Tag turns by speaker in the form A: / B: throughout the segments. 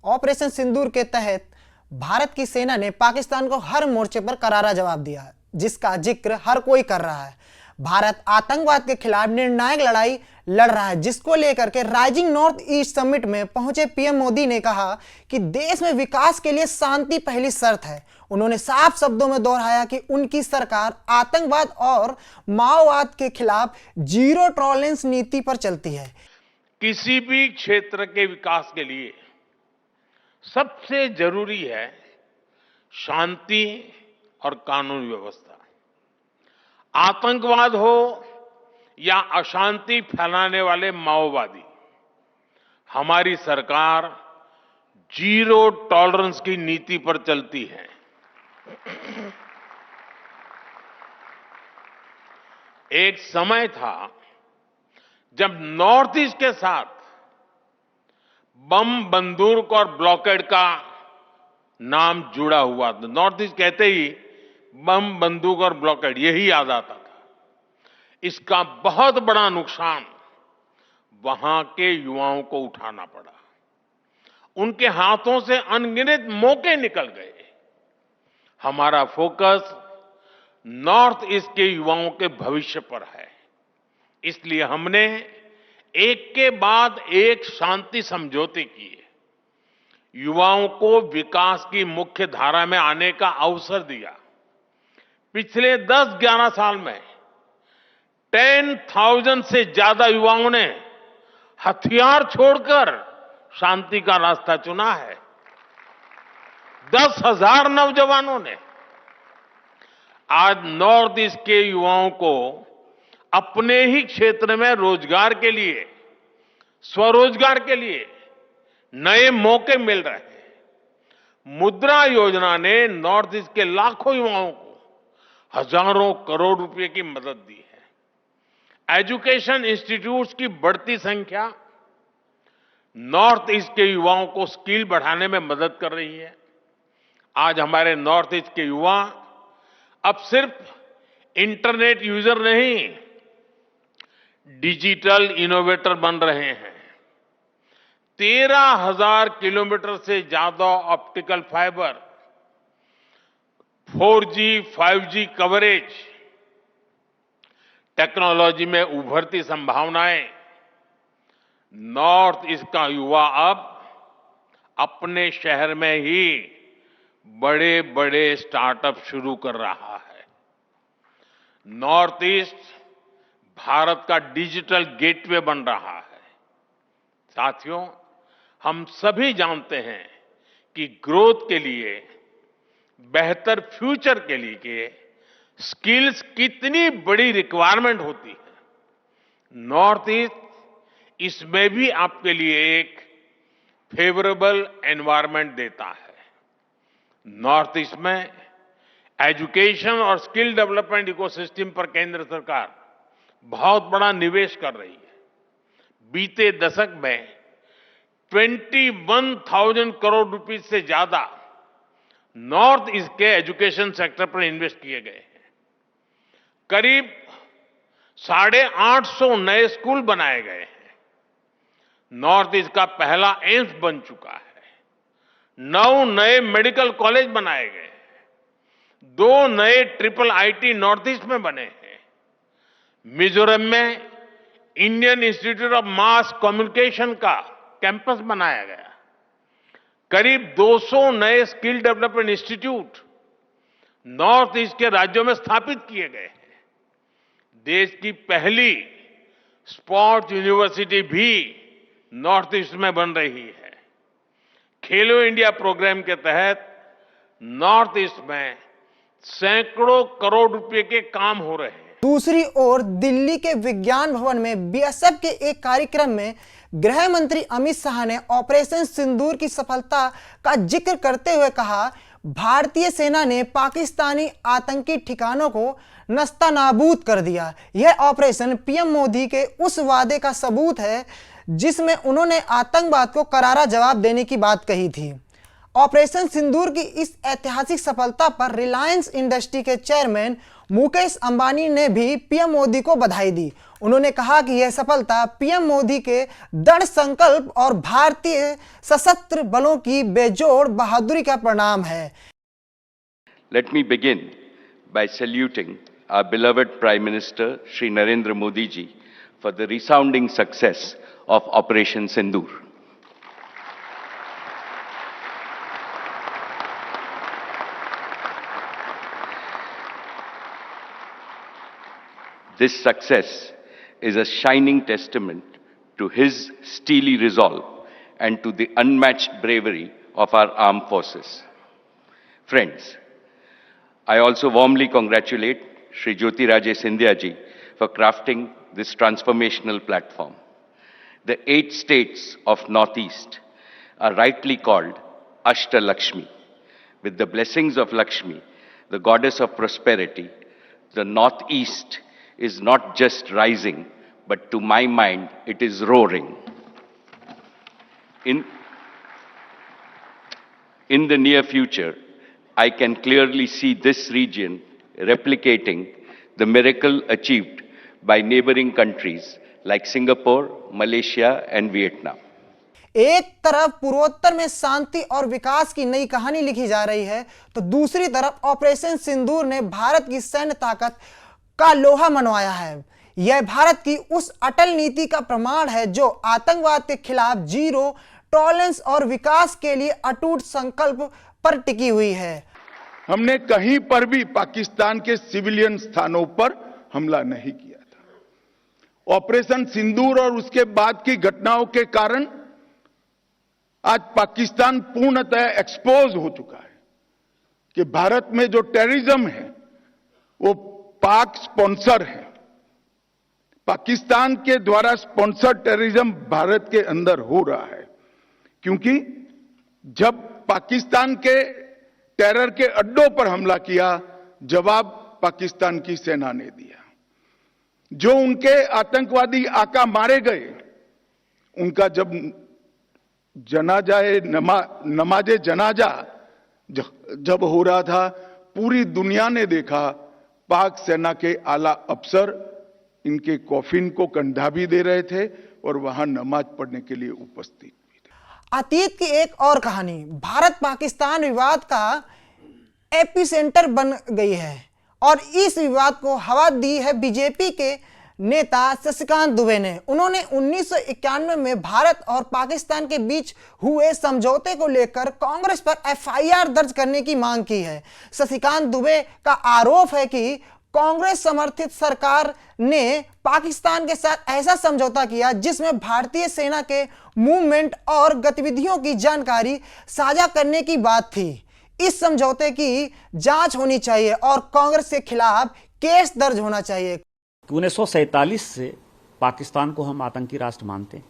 A: Operation सिंदूर के तहत भारत की सेना ने पाकिस्तान को हर मोर्चे पर करारा जवाब दिया, जिसका जिक्र हर कोई कर रहा है। भारत आतंकवाद के खिलाफ निर्णायक लड़ाई लड़ रहा है, जिसको लेकर के राइजिंग नॉर्थ ईस्ट समिट में पहुंचे पीएम मोदी ने कहा कि देश में विकास के लिए शांति पहली शर्त है। उन्होंने साफ शब्दों में दोहराया कि उनकी सरकार आतंकवाद और माओवाद के खिलाफ जीरो टॉलरेंस नीति पर चलती है।
B: किसी भी क्षेत्र के विकास के लिए सबसे जरूरी है शांति और कानून व्यवस्था। आतंकवाद हो या अशांति फैलाने वाले माओवादी, हमारी सरकार जीरो टॉलरेंस की नीति पर चलती है। एक समय था जब नॉर्थ ईस्ट के साथ बम, बंदूक और ब्लॉकेड का नाम जुड़ा हुआ था। नॉर्थ ईस्ट कहते ही बम, बंदूक और ब्लॉकेड यही याद आता था। इसका बहुत बड़ा नुकसान वहां के युवाओं को उठाना पड़ा। उनके हाथों से अनगिनत मौके निकल गए। हमारा फोकस नॉर्थ ईस्ट के युवाओं के भविष्य पर है। इसलिए हमने एक के बाद एक शांति समझौते किए, युवाओं को विकास की मुख्य धारा में आने का अवसर दिया। पिछले 10-11 साल में 10,000 से ज्यादा युवाओं ने हथियार छोड़कर शांति का रास्ता चुना है। 10,000 नौजवानों ने। आज नॉर्थ ईस्ट के युवाओं को अपने ही क्षेत्र में रोजगार के लिए, स्वरोजगार के लिए नए मौके मिल रहे हैं। मुद्रा योजना ने नॉर्थ ईस्ट के लाखों युवाओं को हजारों करोड़ रुपए की मदद दी है। एजुकेशन इंस्टीट्यूट्स की बढ़ती संख्या नॉर्थ ईस्ट के युवाओं को स्किल बढ़ाने में मदद कर रही है। आज हमारे नॉर्थ ईस्ट के युवा अब सिर्फ इंटरनेट यूजर नहीं, डिजिटल इनोवेटर बन रहे हैं। 13,000 किलोमीटर से ज्यादा optical fibre, 4G, 5G coverage, technology में उभरती संभावनाएं। नॉर्थ ईस्ट का युवा अब अपने शहर में ही बड़े बड़े स्टार्टअप शुरू कर रहा है। नॉर्थ ईस्ट भारत का डिजिटल गेटवे बन रहा है। साथियों, हम सभी जानते हैं कि ग्रोथ के लिए, बेहतर फ्यूचर के लिए स्किल्स कितनी बड़ी रिक्वायरमेंट होती है। नॉर्थ ईस्ट इसमें भी आपके लिए एक फेवरेबल एनवायरनमेंट देता है। नॉर्थ ईस्ट में एजुकेशन और स्किल डेवलपमेंट इकोसिस्टम पर केंद्र सरकार बहुत बड़ा निवेश कर रही है। बीते दशक में 21,000 करोड़ रुपए से ज्यादा नॉर्थ ईस्ट के एजुकेशन सेक्टर पर इन्वेस्ट किए गए हैं। करीब 850 नए स्कूल बनाए गए हैं। नॉर्थ ईस्ट का पहला एम्स बन चुका है। 9 नए मेडिकल कॉलेज बनाए गए हैं। 2 नए ट्रिपल आईटी नॉर्थ ईस्ट में बने हैं। मिजोरम में Indian institute of mass communication का कैंपस बनाया गया। करीब 200 नए skill development institute north east के राज्यों में स्थापित किए गए हैं। देश की पहली स्पोर्ट्स यूनिवर्सिटी भी नॉर्थ ईस्ट में बन रही है। खेलो इंडिया प्रोग्राम के तहत नॉर्थ ईस्ट में सैकड़ों करोड़ रुपए के काम हो रहे हैं।
A: दूसरी ओर दिल्ली के विज्ञान भवन में बीएसएफ के एक कार्यक्रम में गृह मंत्री अमित शाह ने ऑपरेशन सिंदूर की सफलता का जिक्र करते हुए कहा, भारतीय सेना ने पाकिस्तानी आतंकी ठिकानों को नस्तानाबूद कर दिया। यह ऑपरेशन पीएम मोदी के उस वादे का सबूत है जिसमें उन्होंने आतंकवाद को करारा जवाब देने की बात कही थी। ऑपरेशन सिंदूर की इस ऐतिहासिक सफलता पर रिलायंस इंडस्ट्री के चेयरमैन मुकेश अंबानी ने भी पीएम मोदी को बधाई दी। उन्होंने कहा कि यह सफलता पीएम मोदी के दृढ़ संकल्प और भारतीय सशस्त्र बलों की बेजोड़ बहादुरी का परिणाम है।
C: Let me begin by saluting our beloved Prime Minister Shri Narendra Modi ji for the resounding success of Operation Sindoor. This success is a shining testament to his steely resolve and to the unmatched bravery of our armed forces. Friends, I also warmly congratulate Shri Jyotirajy Scindia ji for crafting this transformational platform. The 8 states of Northeast are rightly called Ashtalakshmi. With the blessings of Lakshmi, the goddess of prosperity, the Northeast is not just rising, but to my mind, it is roaring. In the near future, I can clearly see this region replicating the miracle achieved by neighboring countries like Singapore, Malaysia, and Vietnam.
A: एक तरफ पूर्वोत्तर में शांति और विकास की नई कहानी लिखी जा रही है, तो दूसरी तरफ ऑपरेशन सिंदूर ने भारत की सैन्य ताकत का लोहा मनवाया है। यह भारत की उस अटल नीति का प्रमाण है जो आतंकवाद के खिलाफ जीरो टॉलरेंस और विकास के लिए अटूट संकल्प पर टिकी हुई है।
D: हमने कहीं पर भी पाकिस्तान के सिविलियन स्थानों पर हमला नहीं किया था। ऑपरेशन सिंदूर और उसके बाद की घटनाओं के कारण आज पाकिस्तान पूर्णतः एक्सपोज हो चुका है कि भारत में जो टेररिज्म है वो पाक स्पॉन्सर है। पाकिस्तान के द्वारा स्पॉन्सर टेररिज्म भारत के अंदर हो रहा है, क्योंकि जब पाकिस्तान के टेरर के अड्डों पर हमला किया, जवाब पाकिस्तान की सेना ने दिया। जो उनके आतंकवादी आका मारे गए, उनका जब नमाजे जनाजा जब हो रहा था, पूरी दुनिया ने देखा पाक सेना के आला अफसर इनके कॉफिन को कंधा भी दे रहे थे और वहां नमाज पढ़ने के लिए उपस्थित भी थे।
A: अतीत की एक और कहानी भारत पाकिस्तान विवाद का एपिसेंटर बन गई है और इस विवाद को हवा दी है बीजेपी के नेता शशिकांत दुबे ने। उन्होंने 1991 में भारत और पाकिस्तान के बीच हुए समझौते को लेकर कांग्रेस पर एफआईआर दर्ज करने की मांग की है। शशिकांत दुबे का आरोप है कि कांग्रेस समर्थित सरकार ने पाकिस्तान के साथ ऐसा समझौता किया जिसमें भारतीय सेना के मूवमेंट और गतिविधियों की जानकारी साझा करने की बात थी। इस समझौते की जांच होनी चाहिए और कांग्रेस के खिलाफ केस दर्ज होना चाहिए।
E: 1947 से पाकिस्तान को हम आतंकी राष्ट्र मानते हैं।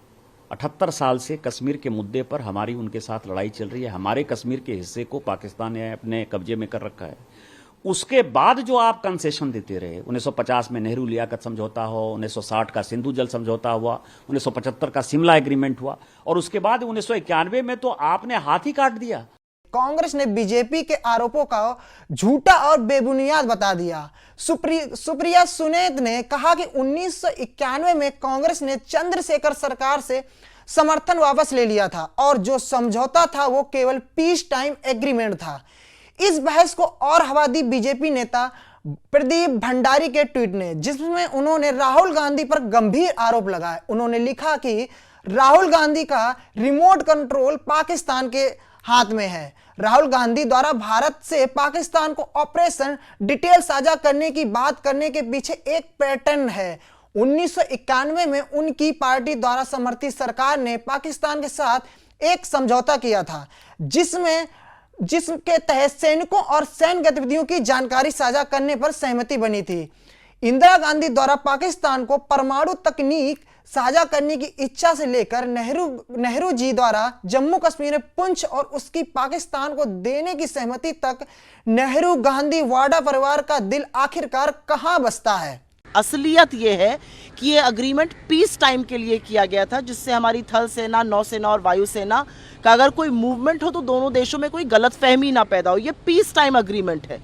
E: 78 साल से कश्मीर के मुद्दे पर हमारी उनके साथ लड़ाई चल रही है। हमारे कश्मीर के हिस्से को पाकिस्तान ने अपने कब्जे में कर रखा है। उसके बाद जो आप कंसेशन देते रहे, 1950 में नेहरू लियाकत समझौता हो, 1960 का सिंधु जल समझौता हुआ, 1975 का शिमला एग्रीमेंट हुआ और उसके बाद 1991 में तो आपने हाथ ही काट दिया।
A: कांग्रेस ने बीजेपी के आरोपों का झूठा और बेबुनियाद बता दिया। सुप्रिया सुले ने कहा कि 1991 में कांग्रेस ने चंद्रशेखर सरकार से समर्थन वापस ले लिया था और जो समझौता था वो केवल पीस टाइम एग्रीमेंट था। इस बहस को और हवा दी बीजेपी नेता प्रदीप भंडारी के ट्वीट ने, जिसमें उन्होंने राहुल गांधी पर गंभीर आरोप लगाए। उन्होंने लिखा कि राहुल गांधी का रिमोट कंट्रोल पाकिस्तान के हाथ में है। राहुल गांधी द्वारा भारत से पाकिस्तान को ऑपरेशन डिटेल साझा करने की बात करने के पीछे एक पैटर्न है। 1991 में उनकी पार्टी द्वारा समर्थित सरकार ने पाकिस्तान के साथ एक समझौता किया था जिसके तहत सैनिकों और सैन्य गतिविधियों की जानकारी साझा करने पर सहमति बनी थी। इंदिरा गांधी द्वारा पाकिस्तान को परमाणु तकनीक साझा करने की इच्छा से लेकर नेहरू जी द्वारा जम्मू कश्मीर में पुंछ और उसकी पाकिस्तान को देने की सहमति तक नेहरू गांधी वाडा परिवार का दिल आखिरकार कहां बसता है।
F: असलियत ये है कि ये अग्रीमेंट पीस टाइम के लिए किया गया था, जिससे हमारी थल सेना, नौसेना और वायुसेना का अगर कोई मूवमेंट हो तो दोनों देशों में कोई गलतफहमी ना पैदा हो। ये पीस टाइम अग्रीमेंट है।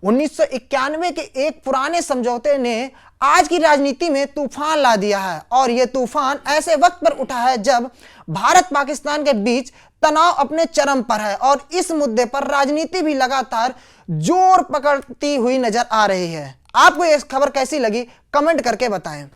A: 1991 के एक पुराने समझौते ने आज की राजनीति में तूफान ला दिया है और यह तूफान ऐसे वक्त पर उठा है जब भारत पाकिस्तान के बीच तनाव अपने चरम पर है और इस मुद्दे पर राजनीति भी लगातार जोर पकड़ती हुई नजर आ रही है। आपको यह खबर कैसी लगी कमेंट करके बताएं।